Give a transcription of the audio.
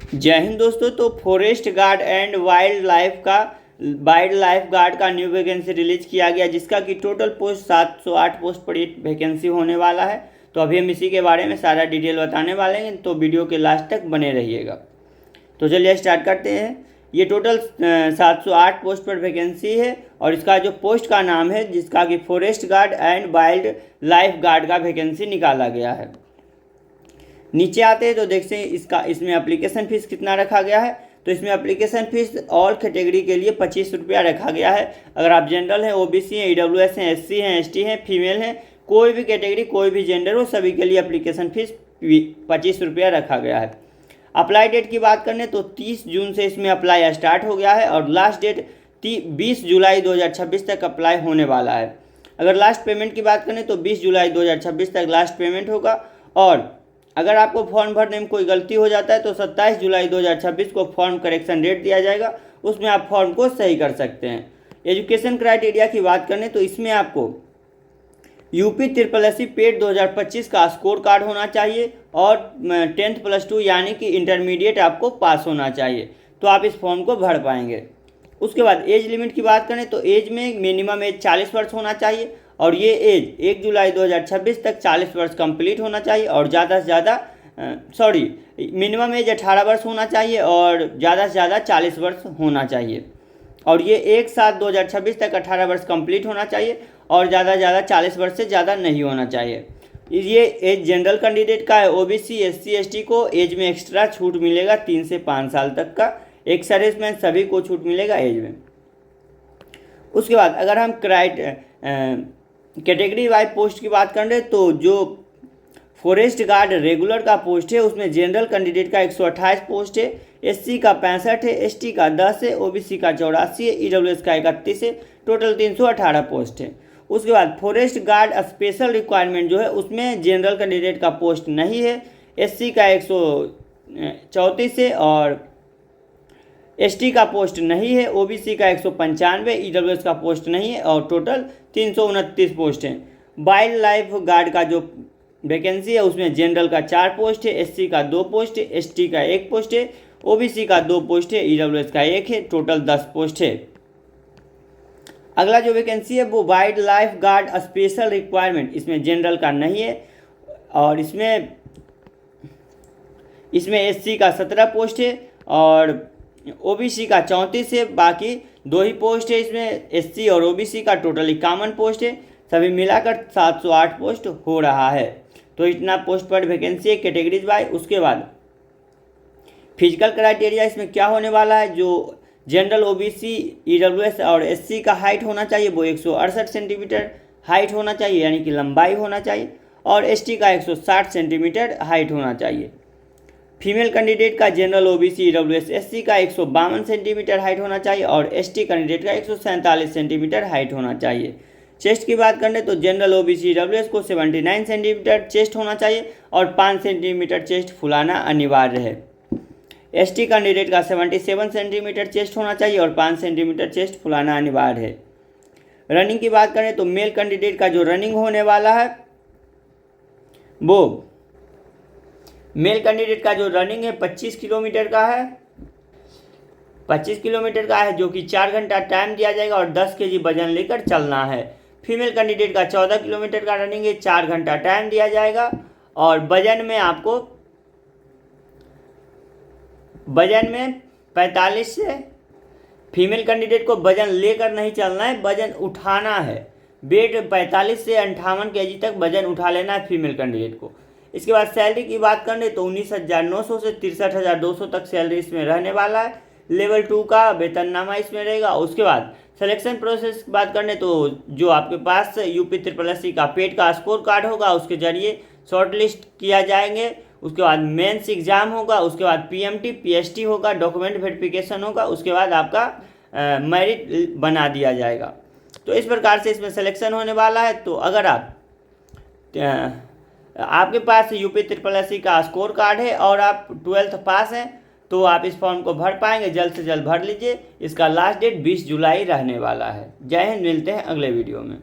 जय हिंद दोस्तों। तो forest guard and wild life guard का न्यू वैकेंसी रिलीज किया गया, जिसका कि टोटल पोस्ट 708 पोस्ट पर वैकेंसी होने वाला है। तो अभी हम इसी के बारे में सारा डिटेल बताने वाले हैं, तो वीडियो के लास्ट तक बने रहिएगा। तो चलिए स्टार्ट करते हैं। ये टोटल 708 पोस्ट पर वैकेंसी है और इसका जो पोस्ट का नाम है, जिसका कि forest guard and wild life guard का वैकेंसी निकाला गया है। नीचे आते हैं तो देखते हैं इसमें एप्लीकेशन फ़ीस कितना रखा गया है। तो इसमें एप्लीकेशन फ़ीस ऑल कैटेगरी के लिए 25 रुपया रखा गया है। अगर आप जनरल हैं, ओबीसी हैं, ईडब्ल्यूएस हैं, एससी हैं, एसटी हैं, फीमेल हैं, कोई भी कैटेगरी कोई भी जेंडर हो, सभी के लिए एप्लीकेशन फ़ीस 25 रुपया रखा गया है। अप्लाई डेट की बात करें तो 30 जून से इसमें अप्लाई स्टार्ट हो गया है और लास्ट डेट 20 जुलाई 2026 तक अप्लाई होने वाला है। अगर लास्ट पेमेंट की बात करें तो 20 जुलाई 2026 तक लास्ट पेमेंट होगा। और अगर आपको फॉर्म भरने में कोई गलती हो जाता है तो 27 जुलाई 2026 को फॉर्म करेक्शन डेट दिया जाएगा, उसमें आप फॉर्म को सही कर सकते हैं। एजुकेशन क्राइटेरिया की बात करें तो इसमें आपको यूपी SSSC पेड 2025 का स्कोर कार्ड होना चाहिए और 10th+2 यानी कि इंटरमीडिएट आपको पास होना चाहिए, तो आप इस फॉर्म को भर पाएंगे। उसके बाद एज लिमिट की बात करें तो एज में मिनिमम एज 40 वर्ष होना चाहिए और ये एज 1 जुलाई 2026 तक 40 वर्ष कंप्लीट होना चाहिए और ज़्यादा से ज़्यादा मिनिमम एज 18 वर्ष होना चाहिए और ज़्यादा से ज़्यादा 40 वर्ष होना चाहिए। और ये 1 7 2026 तक 18 वर्ष कंप्लीट होना चाहिए और ज़्यादा से ज़्यादा 40 वर्ष से ज़्यादा नहीं होना चाहिए। ये एज जनरल कैंडिडेट का है। ओबीसी एससी एसटी को एज में एक्स्ट्रा छूट मिलेगा 3 से 5 साल तक का। एक सर्विसमैन सभी को छूट मिलेगा एज में। उसके बाद अगर हम कैटेगरी वाइज पोस्ट की बात कर रहे हैं तो जो फॉरेस्ट गार्ड रेगुलर का पोस्ट है उसमें जनरल कैंडिडेट का 128 पोस्ट है, एससी का 65 है, एसटी का 10 है, ओबीसी का 84 है, ईडब्ल्यूएस का 31 है, टोटल 318 पोस्ट है। उसके बाद फॉरेस्ट गार्ड स्पेशल रिक्वायरमेंट जो है उसमें जनरल कैंडिडेट का पोस्ट नहीं है, एससी का 134 है और एसटी का पोस्ट नहीं है, ओबीसी का 195, ईडब्ल्यूएस का पोस्ट नहीं है और टोटल 329 पोस्ट हैं। वाइल्ड लाइफ गार्ड का जो वैकेंसी है उसमें जनरल का 4 पोस्ट है, एससी का 2 पोस्ट है, एसटी का 1 पोस्ट है, ओबीसी का 2 पोस्ट है, ईडब्ल्यूएस का 1 है, टोटल 10 पोस्ट है। अगला जो वैकेंसी है वो wild life guard special requirement, इसमें जनरल का नहीं है और इसमें एससी का 17 पोस्ट है और ओबीसी का 34 है। बाकी 2 ही पोस्ट है इसमें, एससी और ओबीसी का टोटल 51 पोस्ट है। सभी मिलाकर 708 पोस्ट हो रहा है। तो इतना पोस्ट पर वैकेंसी है कैटेगरीज वाइज। उसके बाद फिजिकल क्राइटेरिया इसमें क्या होने वाला है, जो जनरल ओबीसी ईडब्ल्यूएस और एससी का हाइट होना चाहिए वो 168 सेंटीमीटर हाइट होना चाहिए यानी कि लंबाई होना चाहिए और एसटी का 160 सेंटीमीटर हाइट होना चाहिए। फीमेल कैंडिडेट का जनरल ओबीसी ईडब्ल्यूएस एससी का 152 सेंटीमीटर हाइट होना चाहिए और एसटी कैंडिडेट का 147 सेंटीमीटर हाइट होना चाहिए। चेस्ट की बात करें तो जनरल ओबीसी ईडब्ल्यूएस को 79 सेंटीमीटर चेस्ट होना चाहिए और 5 सेंटीमीटर चेस्ट फुलाना अनिवार्य है। एसटी कैंडिडेट का 77 सेंटीमीटर चेस्ट होना चाहिए और 5 सेंटीमीटर चेस्ट फुलाना अनिवार्य है। रनिंग की बात करें तो मेल कैंडिडेट का जो रनिंग होने वाला है वो मेल कैंडिडेट का जो रनिंग है 25 किलोमीटर का है, 25 किलोमीटर का है, जो कि 4 घंटा टाइम दिया जाएगा और 10 केजी वजन लेकर चलना है। फीमेल कैंडिडेट का 14 किलोमीटर का रनिंग है, 4 घंटा टाइम दिया जाएगा और वजन में 45 से फीमेल कैंडिडेट को वजन लेकर नहीं चलना है, वजन उठाना है। वेट 45 से 58 केजी तक वजन उठा लेना है फीमेल कैंडिडेट को। इसके बाद सैलरी की बात करें तो 19,900 से 63,200 तक सैलरी इसमें रहने वाला है। लेवल 2 का वेतननामा इसमें रहेगा। उसके बाद सिलेक्शन प्रोसेस की बात करें तो जो आपके पास यूपी SSSC का पेड का स्कोर कार्ड होगा उसके जरिए शॉर्ट लिस्ट किया जाएंगे। उसके बाद मेंस एग्जाम होगा, उसके बाद पीएमटी पीएसटी होगा, डॉक्यूमेंट वेरिफिकेशन होगा, उसके बाद आपका मेरिट बना दिया जाएगा। तो इस प्रकार से इसमें सिलेक्शन होने वाला है। तो अगर आपके पास यूपी SSSC का स्कोर कार्ड है और आप 12th पास हैं तो आप इस फॉर्म को भर पाएंगे। जल्द से जल्द भर लीजिए। इसका लास्ट डेट 20 जुलाई रहने वाला है। जय हिंद, मिलते हैं अगले वीडियो में।